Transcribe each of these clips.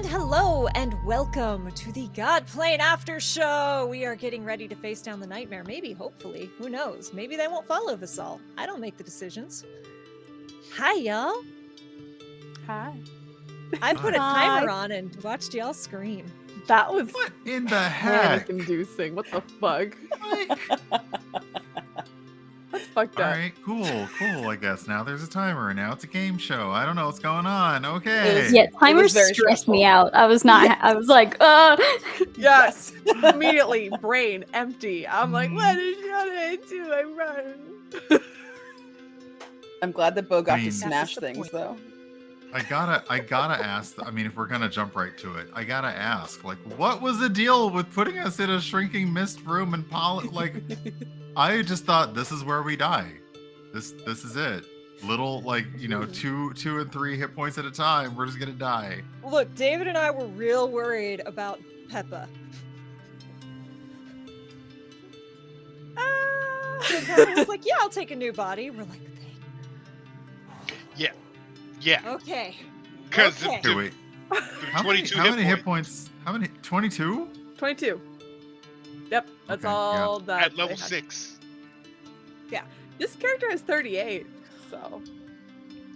Hello and welcome to the Godplane After Show. We are getting ready to face down the nightmare. Maybe, hopefully, who knows? Maybe they won't follow Vassal. I don't make the decisions. Hi, y'all. Hi. I put a timer on and watched y'all scream. That was What in the heck? panic-inducing. What the fuck? That's fucked All up. right, cool. I guess now there's a timer, and now it's a game show. I don't know what's going on. Okay. Yeah, timers very stressed me stressful. out. I was not. I was like, Yes. Immediately, brain empty. I'm like, what is gonna do? I run. I'm glad that Bo got I mean- to smash That's the things point. though. I gotta ask. I mean, if we're gonna jump right to it, I gotta ask. Like, what was the deal with putting us in a shrinking mist room and I just thought this is where we die. This is it. Little two and 3 hit points at a time. We're just gonna die. Look, David and I were real worried about Peppa. So Peppa was like, yeah, I'll take a new body. We're like, Yeah, okay. because Okay. Okay, wait. How 22 many hit hit points? How many? 22? 22. Yep, that's Okay, all that. at level they had. 6. This character has 38, so.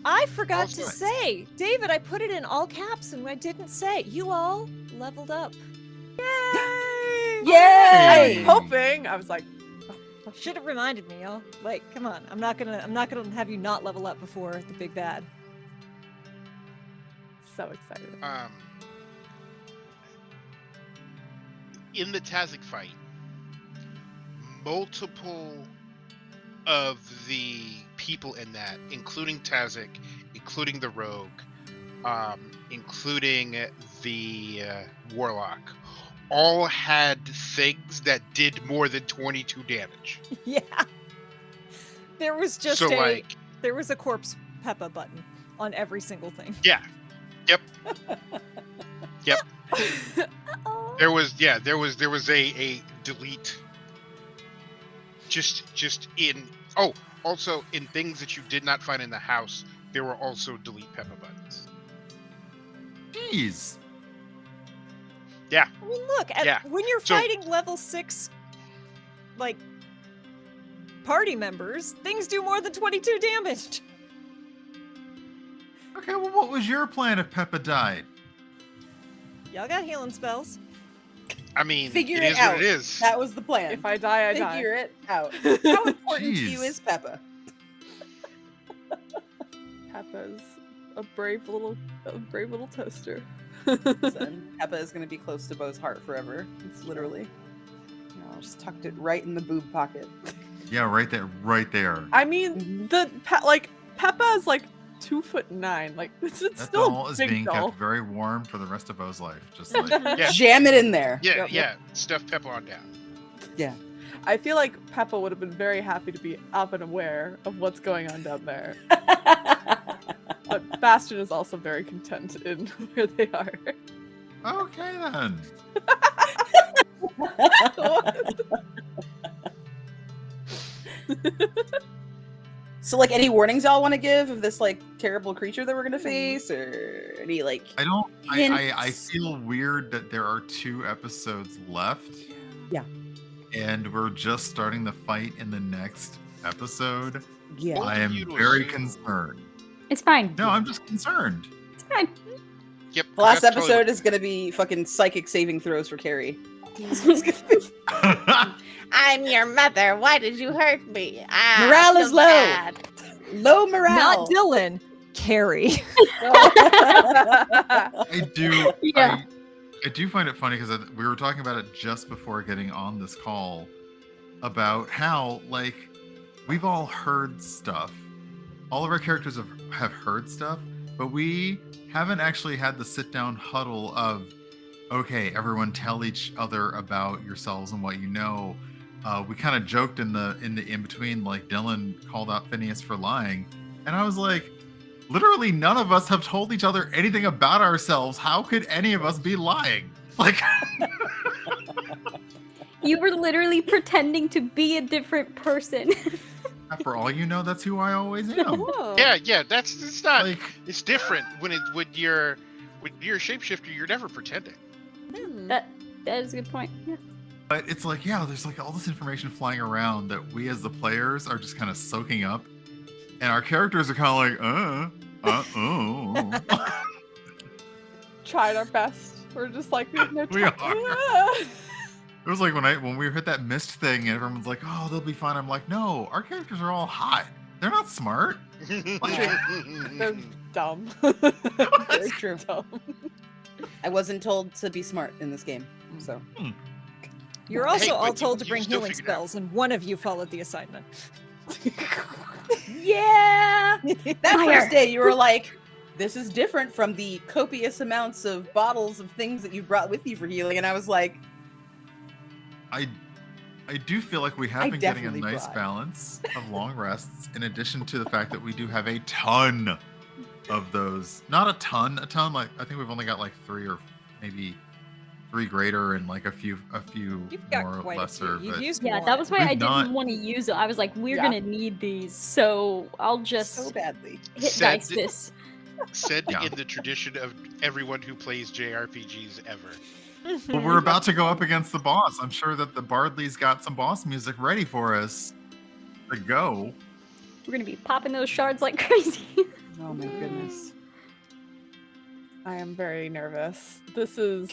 I forgot to Also- say, David, I put it in all caps and I didn't say, you all leveled up. Yay! Yay! I was hoping. I was like, Should have reminded me, y'all. Like, come on. I'm not gonna have you not level up before the big bad. so excited. In the Tazik fight, multiple of the people in that, including Tazik, including the rogue, including the warlock, all had things that did more than 22 damage. Yeah. There was just So, like, there was a corpse Peppa button on every single thing. yeah. Yep. There was a delete just in also in things that you did not find in the house, there were also delete Peppa buttons. Jeez. I mean, look, when you're So- fighting level 6, like, party members, things do more than 22 damage. Okay, well, what was your plan if Peppa died? Y'all got healing spells. I mean, Figure it it is out. what it is. That was the plan. If I die, I die. Figure it out. How important to you Jeez. is Peppa? Peppa's a brave little toaster. Son, Peppa is going to be close to Bo's heart forever. It's literally. Just tucked it right in the boob pocket. Yeah, right there. I mean, Peppa is like 2'9". Like it's That still doll a is big being doll. kept very warm for the rest of Bo's life. Just like Yeah. Jam it in there. Yeah. Stuff Peppa on down. I feel like Peppa would have been very happy to be up and aware of what's going on down there. But Bastion is also very content in where they are. okay then. So, like, any warnings y'all want to give of this like terrible creature that we're gonna face, or any like? I don't. I hints? feel weird that there are 2 episodes left. Yeah. And we're just starting the fight in the next episode. Yeah. Both I of am you to very assume- concerned. it's fine. No, I'm just concerned. It's fine. Yep. The last that's totally episode what- is gonna be fucking psychic saving throws for Carrie. I'm your mother. Why did you hurt me? Morale is so low. sad. Low morale. Not Dylan, Carrie. I do. Yeah. I do find it funny because we were talking about it just before getting on this call about how, like, we've all heard stuff. All of our characters have heard stuff, but we haven't actually had the sit-down huddle of, okay, everyone tell each other about yourselves and what you know. We kind of joked in between, like Dylan called out Phineas for lying, and I was like, literally none of us have told each other anything about ourselves. How could any of us be lying? Like, You were literally pretending to be a different person. for all you know, that's who I always am. Oh. Yeah, it's not. Like, It's different when When you're a shapeshifter, you're never pretending. That is a good point. Yeah. But it's like, yeah, there's like all this information flying around that we as the players are just kind of soaking up, and our characters are kind of like, oh. Tried our best. We're just like, we have no We time. are. Yeah. It was like when we hit that mist thing, and everyone's like, oh, they'll be fine. I'm like, no, our characters are all hot. They're not smart. They're dumb. Very true. Dumb. I wasn't told to be smart in this game, so. You're Hey, also all but told to you bring still healing figured it out. spells, and one of you followed the assignment. Yeah! That Fire. first day, you were like, this is different from the copious amounts of bottles of things that you brought with you for healing. And I was like, I do feel like we have I been getting a definitely nice brought. balance of long rests, in addition to the fact that we do have a ton of those. Not a ton. Like I think we've only got like 3 or maybe 3 greater and like a few You've got more quite lesser. a few. You've But used Yeah, one. that was why We've I didn't not- want to use it. I was like, we're Yeah. gonna need these, so I'll just so badly. hit Said- dice this. Said Yeah. in the tradition of everyone who plays JRPGs ever. Well, we're about to go up against the boss. I'm sure that the Bardley's got some boss music ready for us to go. We're gonna be popping those shards like crazy. Oh my goodness. I am very nervous. This is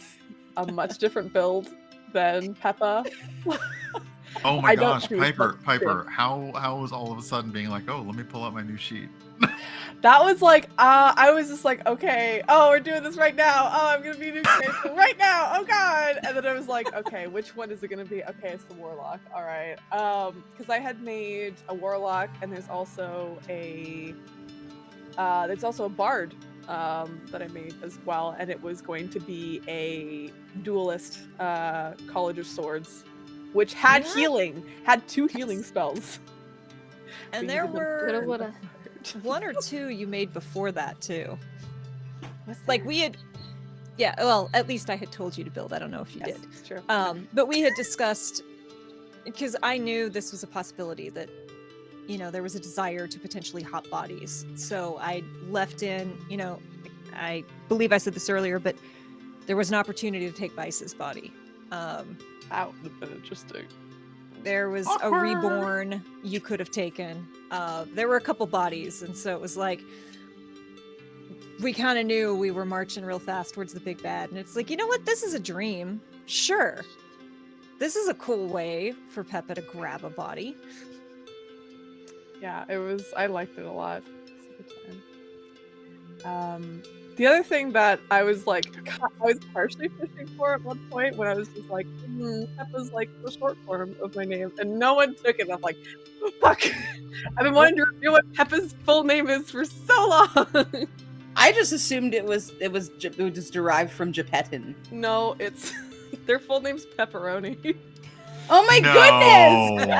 a much different build than Peppa. Oh my I don't gosh, choose Piper, what's how was all of a sudden being like, oh, let me pull out my new sheet? That was like, I was just like, okay, oh, we're doing this right now. Oh, I'm gonna be new character right now. Oh god. And then I was like, okay, which one is it gonna be? Okay, it's the warlock. All right. Because I had made a warlock, and there's also a bard that I made as well, and it was going to be a duelist, College of Swords, which had Yeah. healing, had 2 healing spells. And But there you did them were Woulda. one or two you made before that too. What's Like that? we had, yeah. Well, at least I had told you to build. I don't know if you Yes, did. it's true. But we had discussed, because I knew this was a possibility that, there was a desire to potentially hop bodies. So I left in, I believe I said this earlier, but there was an opportunity to take Vice's body. That would have been interesting. There was a Awkward. reborn you could have taken. There were a couple bodies, and so it was like we kind of knew we were marching real fast towards the big bad, and it's like, you know what? This is a dream. Sure, this is a cool way for Peppa to grab a body. Yeah, it was. I liked it a lot. It's a good time. The other thing that I was like, I was partially fishing for at one point when I was just like, Peppa's like the short form of my name, and no one took it. I'm like, fuck. I've been wanting to reveal what Peppa's full name is for so long. I just assumed it was derived from Geppetton. No, it's their full name's Pepperoni. Oh my goodness! No.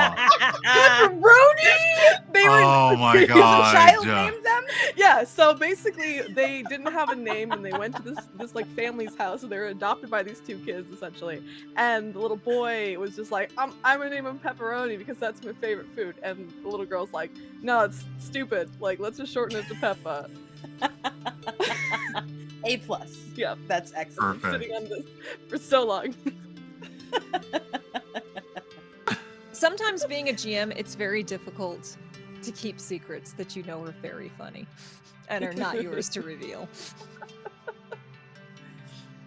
Pepperoni! They were Oh my Is a god. child named them? Yeah, so basically they didn't have a name, and they went to this like family's house, and they were adopted by these 2 kids essentially. And the little boy was just like, I'm gonna name him Pepperoni because that's my favorite food. And the little girl's like, no, it's stupid. Like, let's just shorten it to Peppa. A+. Yeah, That's excellent. Perfect. sitting on this for so long. Sometimes being a GM, it's very difficult to keep secrets that you know are very funny and are not yours to reveal.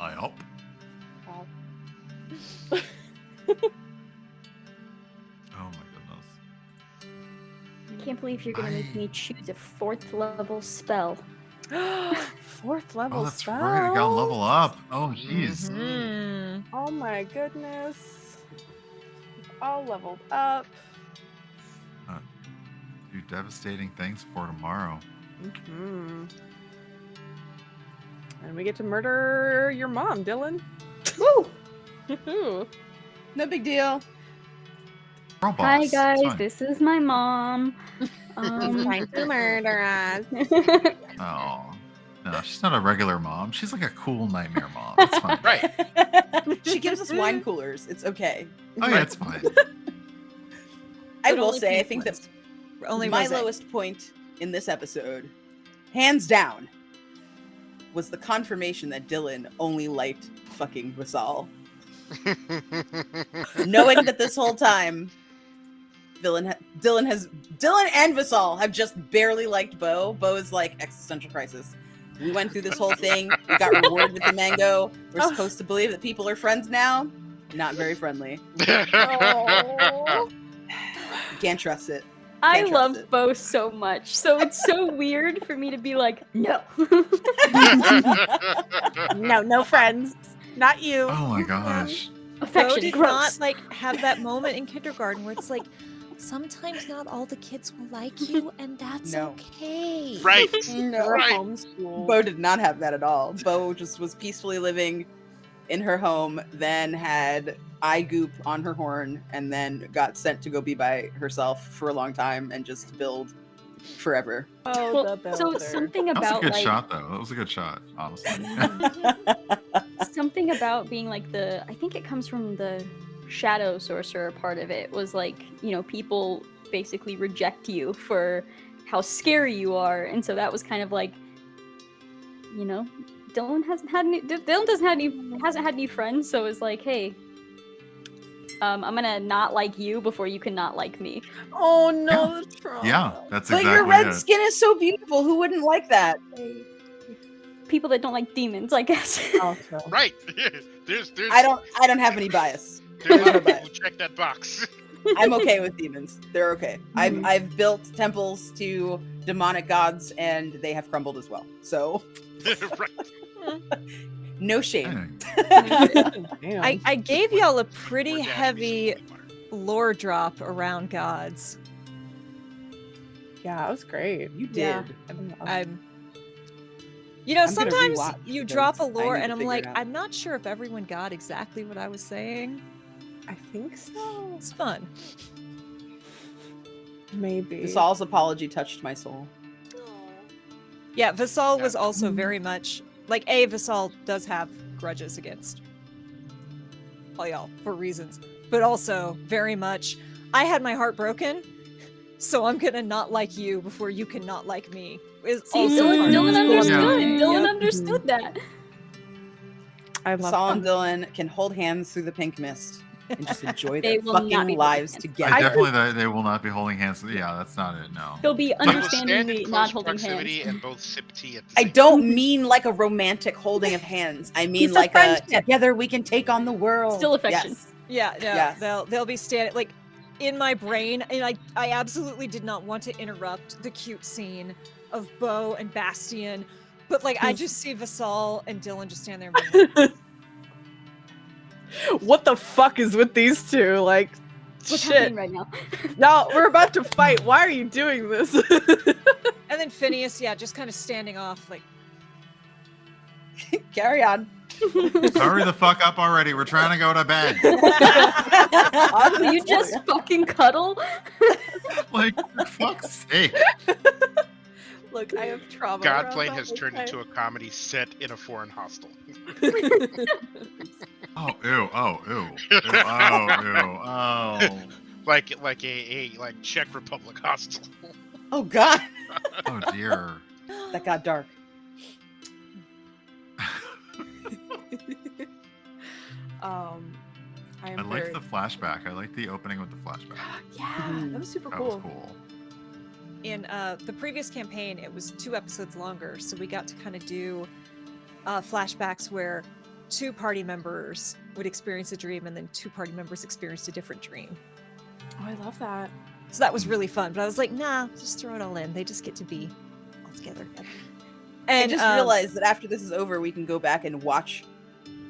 I hope. Oh my goodness. I can't believe you're gonna make me choose a 4th level spell. 4th level Oh, that's spell. right. I gotta level up. Oh, jeez. Hmm. Oh my goodness. All leveled up. Do devastating things for tomorrow. And we get to murder your mom, Dylan. Woo! Woohoo. No big deal. Girl boss. Hi It's guys, fine. this is my mom. Trying to murder us. Oh. No, she's not a regular mom. She's like a cool nightmare mom. It's fine. Right. She gives us wine coolers. It's okay. Oh yeah, it's fine. I But will only say, I pink think that ones. Only my rosé. lowest point in this episode, hands down, was the confirmation that Dylan only liked fucking Vassal. Knowing that this whole time, Dylan and Vassal have just barely liked Bo. Bo is like existential crisis. We went through this whole thing. We got rewarded with the mango. We're supposed to believe that people are friends now. Not very friendly. Oh. Can't trust it. I Can't trust love it. Bo so much, so it's so weird for me to be like, no. No friends. Not you. Oh my gosh. Bo Affection, did gross. not have that moment in kindergarten where it's like, sometimes not all the kids will like you, and that's No. okay. Right. No. Right. Homeschool. Bo did not have that at all. Bo just was peacefully living in her home, then had eye goop on her horn, and then got sent to go be by herself for a long time and just build forever. Oh, Well, the so builder. something That was a about good like shot, though. That was a good shot, honestly. something about being like I think it comes from the shadow sorcerer part of it was like, people basically reject you for how scary you are, and so that was kind of like, Dylan hasn't had any friends, so it's like, hey, I'm gonna not like you before you can not like me. Oh no, the trauma. Yeah, that's But exactly your red it. skin is so beautiful. Who wouldn't like that? People that don't like demons, I guess. Also. Right. There's I don't have any bias. there's a lot no of people bias. who check that box. I'm okay with demons. They're okay. I've built temples to demonic gods, and they have crumbled as well. So Right. no shame. Dang. Damn. I gave y'all a pretty Or dash me heavy some holy water. lore drop around gods. Yeah, that was great. You did. Yeah. I'm I'm gonna sometimes rewatch you because drop a I lore need and to I'm figure like, it out. I'm not sure if everyone got exactly what I was saying. I think so. It's fun. Maybe. Vasal's apology touched my soul. Yeah, Vassal was Yeah. also very much like Vassal does have grudges against all y'all for reasons, but also very much I had my heart broken, so I'm gonna not like you before you can not like me. Is See, also part of Dylan his understood. lore. Dylan Yep. understood that. I love Vassal and that. Dylan can hold hands through the pink mist and just enjoy They their will not be fucking holding lives hands. together. I definitely, they will not be holding hands. Yeah, that's not it, no. They'll be They will understandingly stand in not close holding proximity hands. and both sip tea at the I same don't mean like a romantic holding of hands. I mean It's a like a friendship. together we can take on the world. Still affection. Yes. Yeah, no, Yes. they'll be standing like in my brain, and I absolutely did not want to interrupt the cute scene of Bo and Bastion, but like I just see Vassal and Dylan just stand there and be like, What the fuck is with these two? Like, What's shit. happening right now? No, we're about to fight. Why are you doing this? and then Phineas, yeah, just kind of standing off like Carry on. Hurry the fuck up already. We're trying to go to bed. Will you just fucking cuddle? Like, for fuck's sake. Look, I have trauma. Godplane has turned into a comedy set in a foreign hostel. Oh, ew. Oh, ew. Ew. Oh, ew. Oh. like a Czech Republic hostel. Oh God, Oh, dear. that got dark. I am I liked very... the flashback. I liked the opening with the flashback. Yeah, that was super That cool. was cool. in the previous campaign, it was 2 episodes longer, so we got to kind of do flashbacks where 2 party members would experience a dream, and then 2 party members experienced a different dream. Oh, I love that. So that was really fun. But I was like, nah, just throw it all in. They just get to be all together. And I just realized that after this is over, we can go back and watch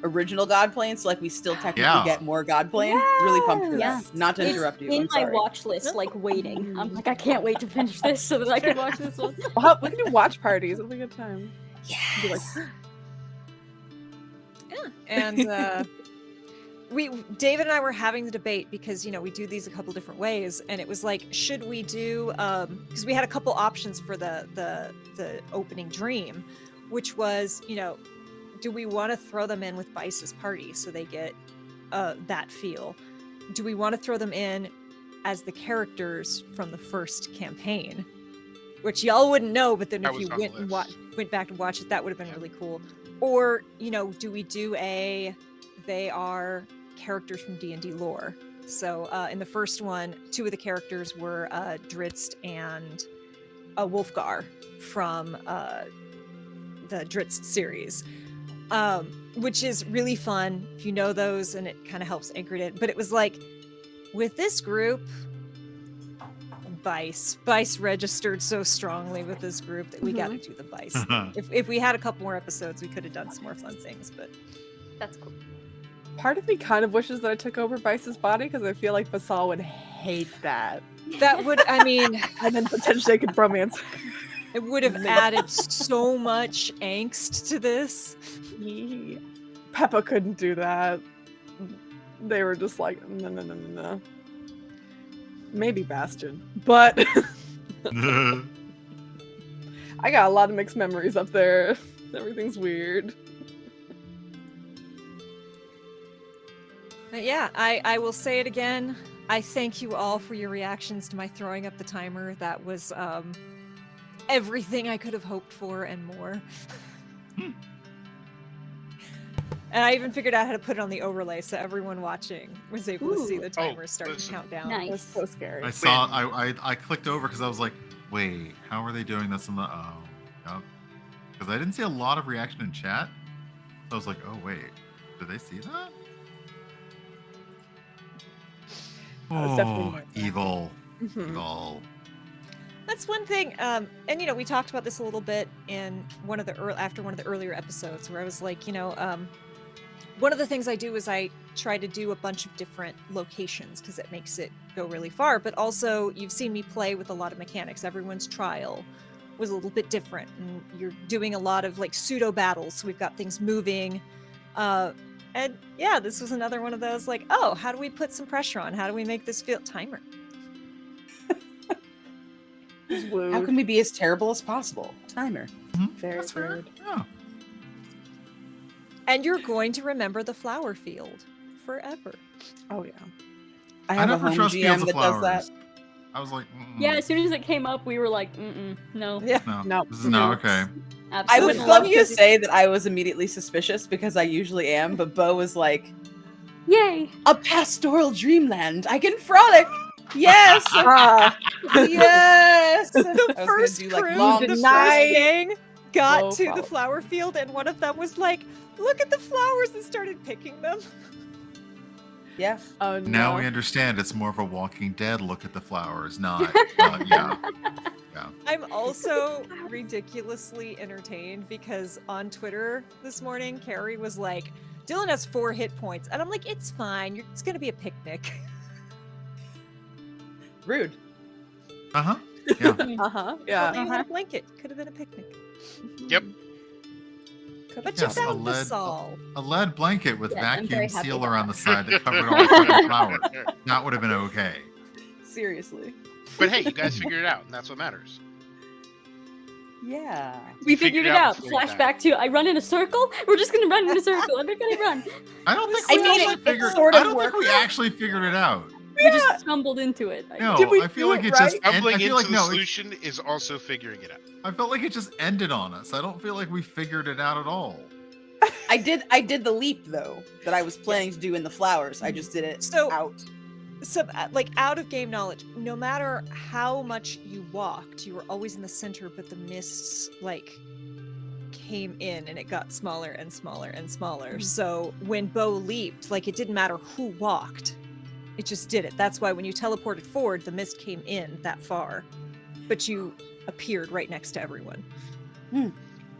original Godplane, so like we still technically Yeah. get more Godplane. Really pumped for Yes. that. Not to It's interrupt you. in I'm my sorry. watch list, like waiting. I'm like, I can't wait to finish this so that I can watch this one. Well, we can do watch parties. It'll be a good time. Be like, Yes. Yeah. And David and I were having the debate because, we do these a couple different ways, and it was like, should we do because we had a couple options for the opening dream, which was, do we want to throw them in with Vice's party so they get that feel? Do we want to throw them in as the characters from the first campaign? which y'all wouldn't know, but then That if you was on the went and list. went back and watched it, that would have been really cool. Or, do we do they are characters from D&D lore? So in the first one, 2 of the characters were Dritz and Wolfgar from the Dritz series, which is really fun if you know those, and it kind of helps anchor it. But it was like, with this group, Bice registered so strongly with this group that we got to do the Bice thing. If we had a couple more episodes, we could have done some more fun things, but That's cool. Part of me kind of wishes that I took over Bice's body because I feel like Vasal would hate that. that would, I mean, And then potentially they could bromance. it would have added so much angst to this. Peppa couldn't do that. They were just like, no. Maybe Bastion, but I got a lot of mixed memories up there. Everything's weird. But yeah, I will say it again. I thank you all for your reactions to my throwing up the timer. That was everything I could have hoped for and more. And I even figured out how to put it on the overlay so everyone watching was able to see the timer start to count down. Nice. That's so scary. I saw. I clicked over because I was like, wait, how are they doing this in the? Oh, yep. Because I didn't see a lot of reaction in chat. So I was like, oh wait, did they see that? was definitely Oh, more evil, Mhm. evil. That's one thing, and we talked about this a little bit in after one of the earlier episodes, where I was like, one of the things I do is I try to do a bunch of different locations because it makes it go really far. But also, you've seen me play with a lot of mechanics. Everyone's trial was a little bit different, and you're doing a lot of like pseudo battles. So we've got things moving, and yeah, this was another one of those like, oh, how do we put some pressure on? How do we make this feel timer? How can we be as terrible as possible? Timer. Very That's fair. weird. Yeah. And you're going to remember the flower field forever. Oh yeah. I I have a never home trust GM fields of that does flowers. that. I was like, Yeah, as soon as it came up, we were like, no. Yeah. no, No. this is not okay. I Absolutely would not. love to say that I was immediately suspicious because I usually am, but Bo was like, Yay! a pastoral dreamland. I can frolic. Yes. Ah, Yes. The I was gonna first do, like, crew, long the first deny gang got low to the follow. flower field, and one of them was like, look at the flowers, and started picking them. Yeah. oh no. Now we understand it's more of a Walking Dead look at the flowers, not yeah. I'm also ridiculously entertained because on Twitter this morning, Carrie was like, Dylan has 4 hit points. And I'm like, it's fine. It's going to be a picnic. Rude. Uh-huh. Yeah. Uh-huh. Well, Yeah. you had a blanket. Could have been a picnic. Yep. But Yes, you a found the lead- Saul. A lead blanket with Yeah, I'm very vacuum happy sealer about on the side that covered all the fucking flowers. That would have been okay. Seriously. But hey, you guys figured it out, and that's what matters. Yeah. We figured it out. before you died. Flashback to I run in a circle. We're just gonna run in a circle. Everybody run. I don't think I we mean, actually it figured. sort I of don't think worked we out. actually figured it out. We just stumbled into it. No, Did we I feel do like it it just. right? Stumbling I feel into like the no. solution is also figuring it out. I felt like it just ended on us. I don't feel like we figured it out at all. I did the leap though that I was planning to do in the flowers. I just did it So- out. So, like, out of game knowledge, no matter how much you walked, you were always in the center, but the mists, like, came in and it got smaller and smaller and smaller. So when Bo leaped, like, it didn't matter who walked. It just did it. That's why when you teleported forward, the mist came in that far, but you appeared right next to everyone.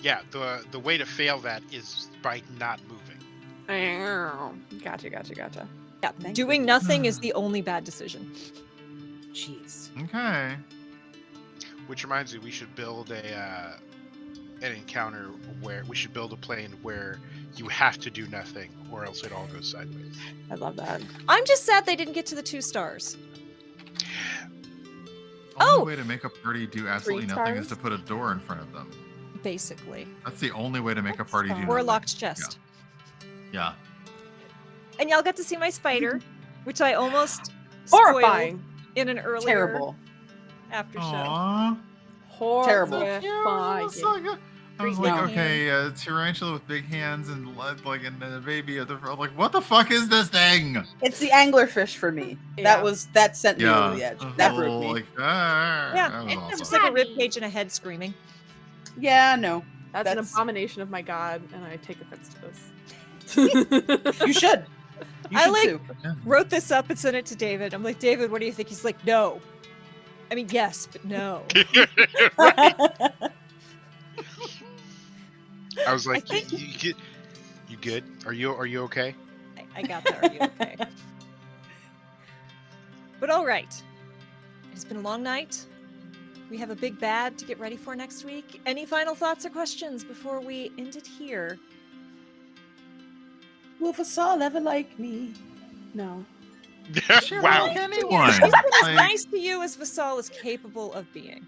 Yeah, the way to fail that is by not moving. Gotcha. Yeah, Thank doing nothing is the only bad decision. Jeez. Okay. Which reminds me, we should build an encounter where we should build a plane where you have to do nothing, or else it all goes sideways. I love that. I'm just sad they didn't get to the 2 stars. Only Oh! way to make a party do absolutely 3 nothing is stars? to put a door in front of them. Basically. That's the only way to make a That's party do fine. nothing. Or a locked chest. Yeah. And y'all got to see my spider, which I almost spoiled Horrifying. in an earlier Terrible. after show. Aww. Terrible. I was like, No. okay, tarantula with big hands and like and a baby. I'm like, what the fuck is this thing? It's the anglerfish for me. Yeah. That sent me over the edge. a That whole, broke me. Like, Yeah, that was it's awesome. just like a rib cage and a head screaming. Yeah, no. That's an That's- abomination of my god, and I take offense to this. You should. You I should like- too. Wrote this up and sent it to David. I'm like, David, what do you think? He's like, no. I mean, yes, but no. I was like, think- you good? Are you okay? I got that. Are you okay? But all right. It's been a long night. We have a big bad to get ready for next week. Any final thoughts or questions before we end it here? Will Vasal ever like me? No. Wow. Like anyone. She's been as Like, nice to you as Vasal is capable of being.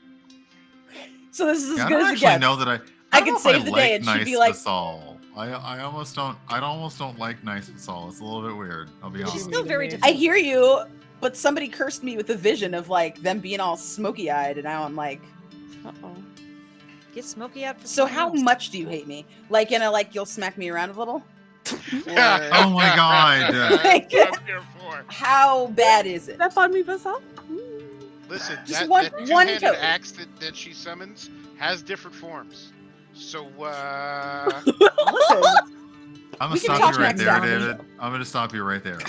So this is as I good don't as it actually gets. know that I don't could know if I save the day and she'd nice be like- Vasal. I almost don't. I almost don't like nice Vasal. It's a little bit weird. I'll be She's honest. still very I I difficult. hear you, but somebody cursed me with a vision of like them being all smoky eyed, and now I'm like, Uh-oh. Get smoky out for so someone how else. much do you hate me? Like in a like you'll smack me around a little? Or Oh my god. Like- That's what I'm here for. how bad is it? Step on me, Vasal. Listen, Just that, one- that one two-handed token. axe that she summons has different forms. So, Listen, I'm We gonna can stop talk you right next there, time. David. I'm gonna stop you right there.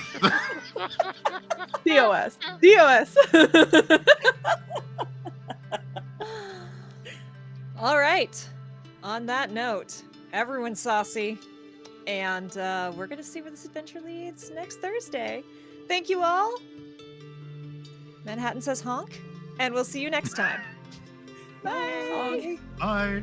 DOS. DOS. All right. On that note, everyone's saucy. And we're going to see where this adventure leads next Thursday. Thank you all. Manhattan says honk. And we'll see you next time. Bye. Bye.